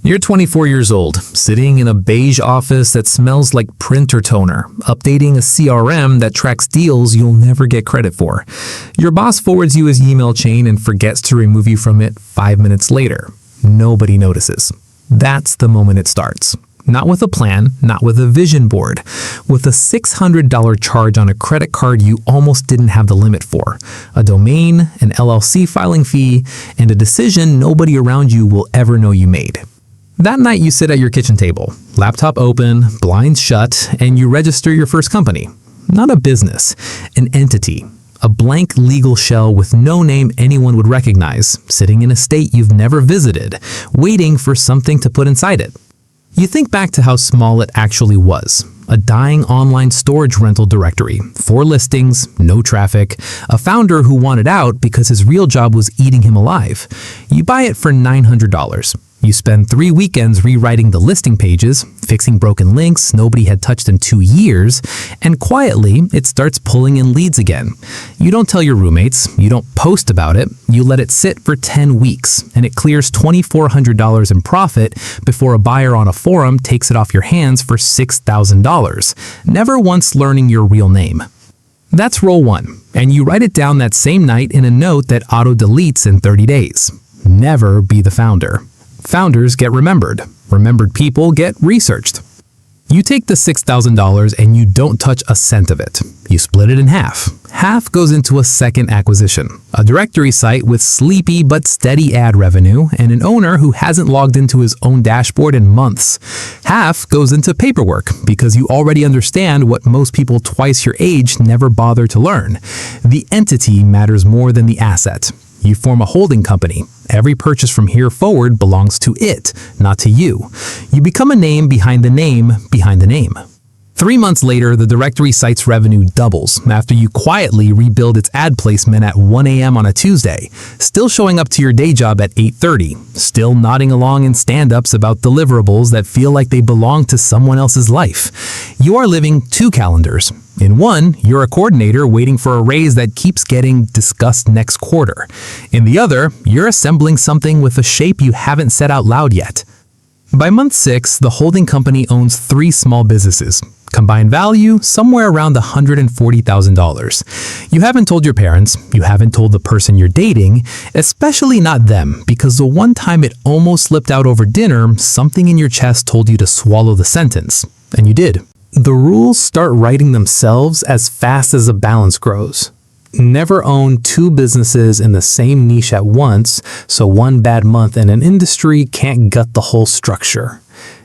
You're 24 years old, sitting in a beige office that smells like printer toner, updating a CRM that tracks deals you'll never get credit for. Your boss forwards you his email chain and forgets to remove you from it 5 minutes later. Nobody notices. That's the moment it starts. Not with a plan, not with a vision board, with a $600 charge on a credit card you almost didn't have the limit for, a domain, an LLC filing fee, and a decision nobody around you will ever know you made. That night you sit at your kitchen table, laptop open, blinds shut, and you register your first company. Not a business, an entity. A blank legal shell with no name anyone would recognize, sitting in a state you've never visited, waiting for something to put inside it. You think back to how small it actually was. A dying online storage rental directory, 4 listings, no traffic, a founder who wanted out because his real job was eating him alive. You buy it for $900. You spend 3 weekends rewriting the listing pages, fixing broken links nobody had touched in 2 years, and quietly, it starts pulling in leads again. You don't tell your roommates, you don't post about it, you let it sit for 10 weeks, and it clears $2,400 in profit before a buyer on a forum takes it off your hands for $6,000, never once learning your real name. That's roll 1, and you write it down that same night in a note that auto-deletes in 30 days. Never be the founder. Founders get remembered. Remembered people get researched. You take the $6,000 and you don't touch a cent of it. You split it in half. Half goes into a second acquisition, a directory site with sleepy but steady ad revenue and an owner who hasn't logged into his own dashboard in months. Half goes into paperwork because you already understand what most people twice your age never bother to learn. The entity matters more than the asset. You form a holding company. Every purchase from here forward belongs to it, not to you. You become a name behind the name behind the name. 3 months later, the directory site's revenue doubles after you quietly rebuild its ad placement at 1 a.m. on a Tuesday, still showing up to your day job at 8:30, still nodding along in stand-ups about deliverables that feel like they belong to someone else's life. You are living 2 calendars. In one, you're a coordinator waiting for a raise that keeps getting discussed next quarter. In the other, you're assembling something with a shape you haven't said out loud yet. By month 6, the holding company owns 3 small businesses. Combined value, somewhere around $140,000. You haven't told your parents, you haven't told the person you're dating, especially not them, because the one time it almost slipped out over dinner, something in your chest told you to swallow the sentence. And you did. The rules start writing themselves as fast as the balance grows. Never own 2 businesses in the same niche at once, so one bad month in an industry can't gut the whole structure.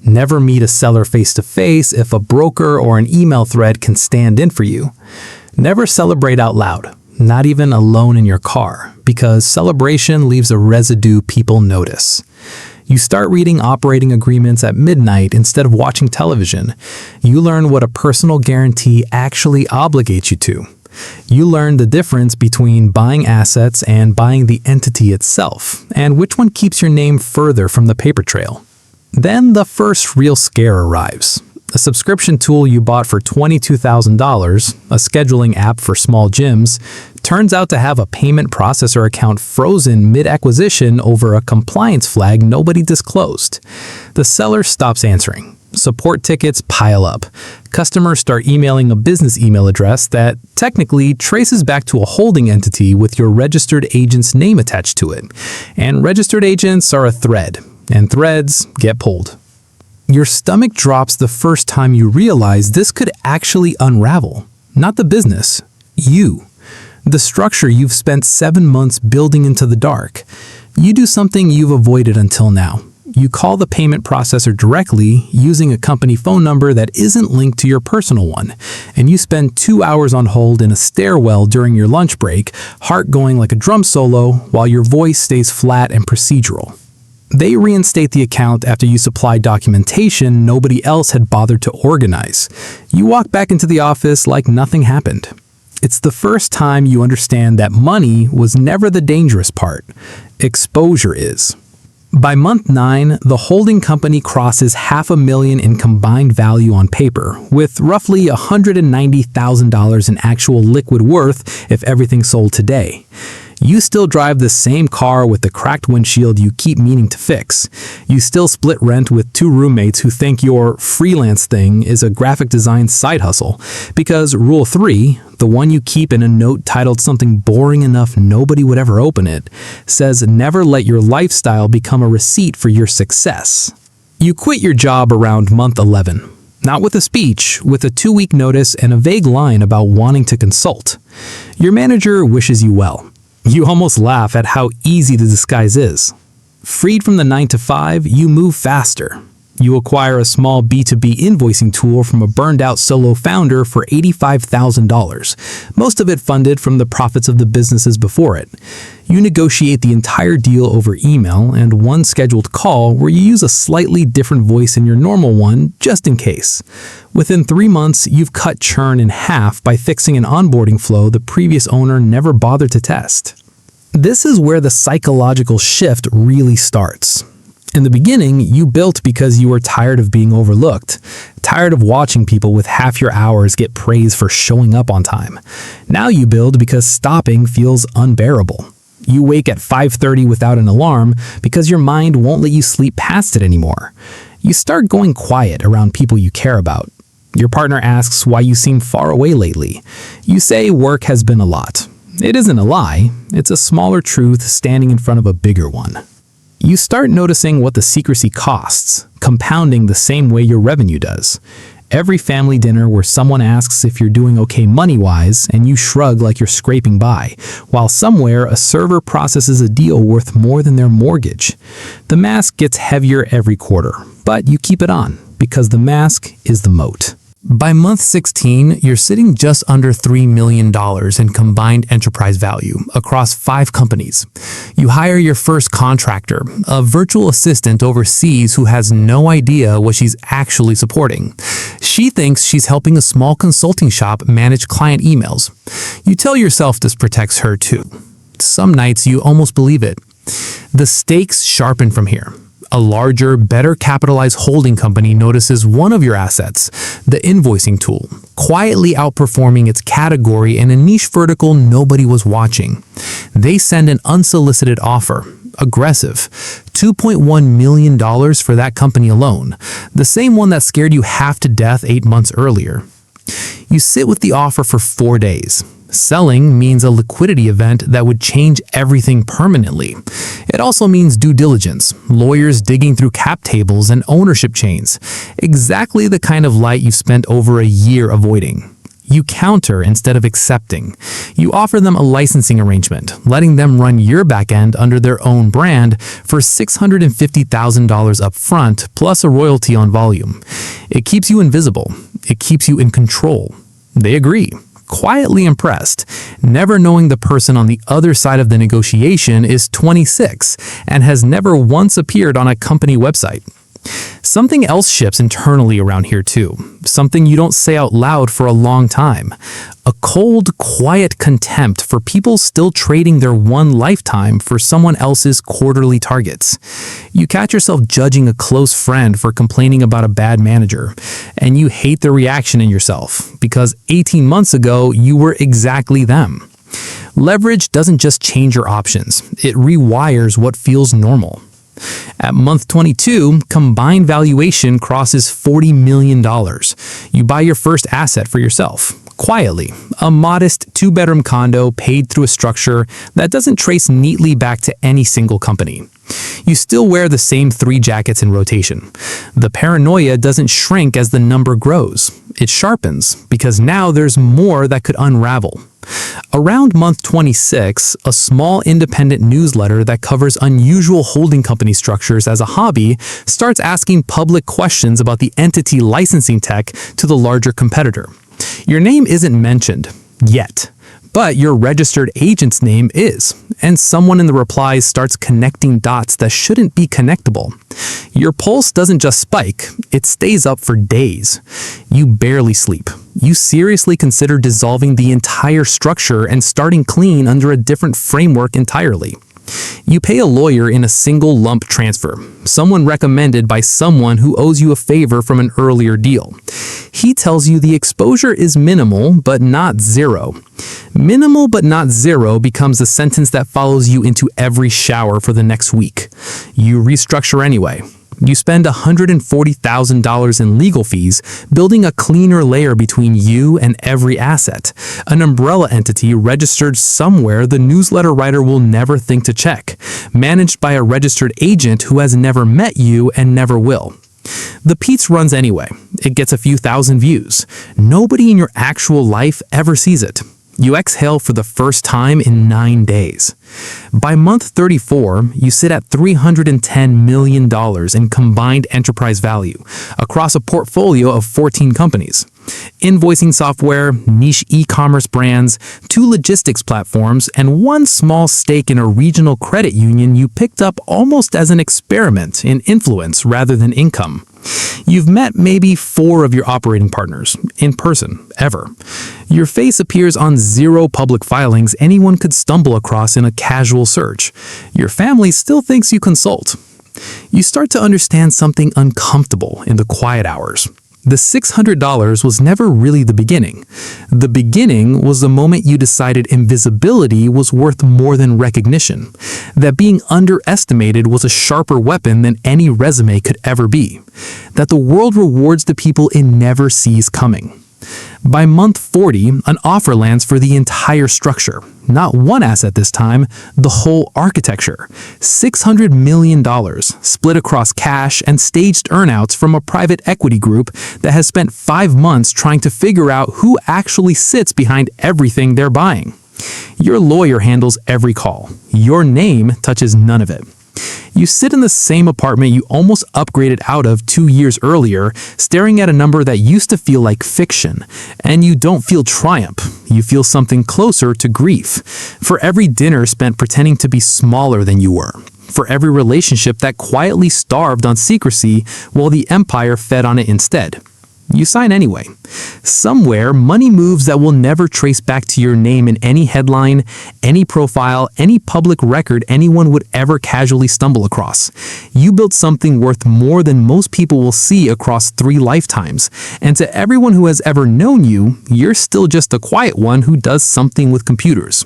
Never meet a seller face-to-face if a broker or an email thread can stand in for you. Never celebrate out loud, not even alone in your car, because celebration leaves a residue people notice. You start reading operating agreements at midnight instead of watching television. You learn what a personal guarantee actually obligates you to. You learn the difference between buying assets and buying the entity itself, and which one keeps your name further from the paper trail. Then the first real scare arrives. A subscription tool you bought for $22,000, a scheduling app for small gyms, turns out to have a payment processor account frozen mid-acquisition over a compliance flag nobody disclosed. The seller stops answering. Support tickets pile up. Customers start emailing a business email address that technically traces back to a holding entity with your registered agent's name attached to it. And registered agents are a thread, and threads get pulled. Your stomach drops the first time you realize this could actually unravel. Not the business, you. The structure you've spent 7 months building into the dark. You do something you've avoided until now. You call the payment processor directly using a company phone number that isn't linked to your personal one, and you spend 2 hours on hold in a stairwell during your lunch break, heart going like a drum solo while your voice stays flat and procedural. They reinstate the account after you supply documentation nobody else had bothered to organize. You walk back into the office like nothing happened. It's the first time you understand that money was never the dangerous part. Exposure is. By month 9, the holding company crosses $500,000 in combined value on paper, with roughly $190,000 in actual liquid worth if everything sold today. You still drive the same car with the cracked windshield you keep meaning to fix. You still split rent with two roommates who think your freelance thing is a graphic design side hustle. Because Rule 3, the one you keep in a note titled something boring enough nobody would ever open it, says never let your lifestyle become a receipt for your success. You quit your job around month 11. Not with a speech, with a 2-week notice and a vague line about wanting to consult. Your manager wishes you well. You almost laugh at how easy the disguise is. Freed from the 9-to-5, you move faster. You acquire a small B2B invoicing tool from a burned-out solo founder for $85,000, most of it funded from the profits of the businesses before it. You negotiate the entire deal over email and one scheduled call where you use a slightly different voice than your normal one, just in case. Within 3 months, you've cut churn in half by fixing an onboarding flow the previous owner never bothered to test. This is where the psychological shift really starts. In the beginning, you built because you were tired of being overlooked, tired of watching people with half your hours get praise for showing up on time. Now you build because stopping feels unbearable. You wake at 5:30 without an alarm because your mind won't let you sleep past it anymore. You start going quiet around people you care about. Your partner asks why you seem far away lately. You say work has been a lot. It isn't a lie, it's a smaller truth standing in front of a bigger one. You start noticing what the secrecy costs, compounding the same way your revenue does. Every family dinner where someone asks if you're doing okay money-wise and you shrug like you're scraping by, while somewhere a server processes a deal worth more than their mortgage. The mask gets heavier every quarter, but you keep it on because the mask is the moat. By month 16, you're sitting just under $3 million in combined enterprise value across 5 companies. You hire your first contractor, a virtual assistant overseas who has no idea what she's actually supporting. She thinks she's helping a small consulting shop manage client emails. You tell yourself this protects her too. Some nights you almost believe it. The stakes sharpen from here. A larger, better capitalized holding company notices one of your assets, the invoicing tool, quietly outperforming its category in a niche vertical nobody was watching. They send an unsolicited offer, aggressive, $2.1 million for that company alone, the same one that scared you half to death 8 months earlier. You sit with the offer for 4 days. Selling means a liquidity event that would change everything permanently. It also means due diligence, lawyers digging through cap tables and ownership chains. Exactly the kind of light you spent over a year avoiding. You counter instead of accepting. You offer them a licensing arrangement, letting them run your backend under their own brand for $650,000 up front, plus a royalty on volume. It keeps you invisible. It keeps you in control. They agree. Quietly impressed, never knowing the person on the other side of the negotiation is 26 and has never once appeared on a company website. Something else shifts internally around here too, something you don't say out loud for a long time. A cold, quiet contempt for people still trading their one lifetime for someone else's quarterly targets. You catch yourself judging a close friend for complaining about a bad manager, and you hate the reaction in yourself because 18 months ago you were exactly them. Leverage doesn't just change your options, it rewires what feels normal. At month 22, combined valuation crosses $40 million. You buy your first asset for yourself, quietly, a modest 2-bedroom condo paid through a structure that doesn't trace neatly back to any single company. You still wear the same 3 jackets in rotation. The paranoia doesn't shrink as the number grows. It sharpens because now there's more that could unravel. Around month 26, a small independent newsletter that covers unusual holding company structures as a hobby starts asking public questions about the entity licensing tech to the larger competitor. Your name isn't mentioned yet, but your registered agent's name is, and someone in the replies starts connecting dots that shouldn't be connectable. Your pulse doesn't just spike, it stays up for days. You barely sleep. You seriously consider dissolving the entire structure and starting clean under a different framework entirely. You pay a lawyer in a single lump transfer, someone recommended by someone who owes you a favor from an earlier deal. He tells you the exposure is minimal, but not zero. Minimal but not zero becomes the sentence that follows you into every shower for the next week. You restructure anyway. You spend $140,000 in legal fees, building a cleaner layer between you and every asset, an umbrella entity registered somewhere the newsletter writer will never think to check, managed by a registered agent who has never met you and never will. The piece runs anyway. It gets a few thousand views. Nobody in your actual life ever sees it. You exhale for the first time in 9 days. By month 34, you sit at $310 million in combined enterprise value across a portfolio of 14 companies. Invoicing software, niche e-commerce brands, 2 logistics platforms, and 1 small stake in a regional credit union you picked up almost as an experiment in influence rather than income. You've met maybe 4 of your operating partners, in person, ever. Your face appears on 0 public filings anyone could stumble across in a casual search. Your family still thinks you consult. You start to understand something uncomfortable in the quiet hours. The $600 was never really the beginning. The beginning was the moment you decided invisibility was worth more than recognition, that being underestimated was a sharper weapon than any resume could ever be, that the world rewards the people it never sees coming. By month 40, an offer lands for the entire structure. Not one asset this time, the whole architecture. $600 million, split across cash and staged earnouts from a private equity group that has spent 5 months trying to figure out who actually sits behind everything they're buying. Your lawyer handles every call. Your name touches none of it. You sit in the same apartment you almost upgraded out of 2 years earlier, staring at a number that used to feel like fiction. And you don't feel triumph. You feel something closer to grief. For every dinner spent pretending to be smaller than you were. For every relationship that quietly starved on secrecy while the empire fed on it instead. You sign anyway. Somewhere, money moves that will never trace back to your name in any headline, any profile, any public record anyone would ever casually stumble across. You built something worth more than most people will see across 3 lifetimes. And to everyone who has ever known you, you're still just a quiet one who does something with computers.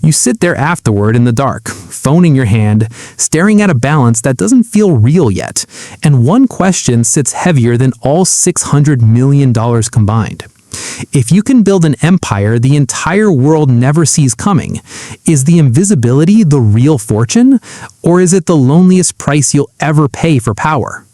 You sit there afterward in the dark, phone in your hand, staring at a balance that doesn't feel real yet, and one question sits heavier than all $600 million combined. If you can build an empire the entire world never sees coming, is the invisibility the real fortune, or is it the loneliest price you'll ever pay for power?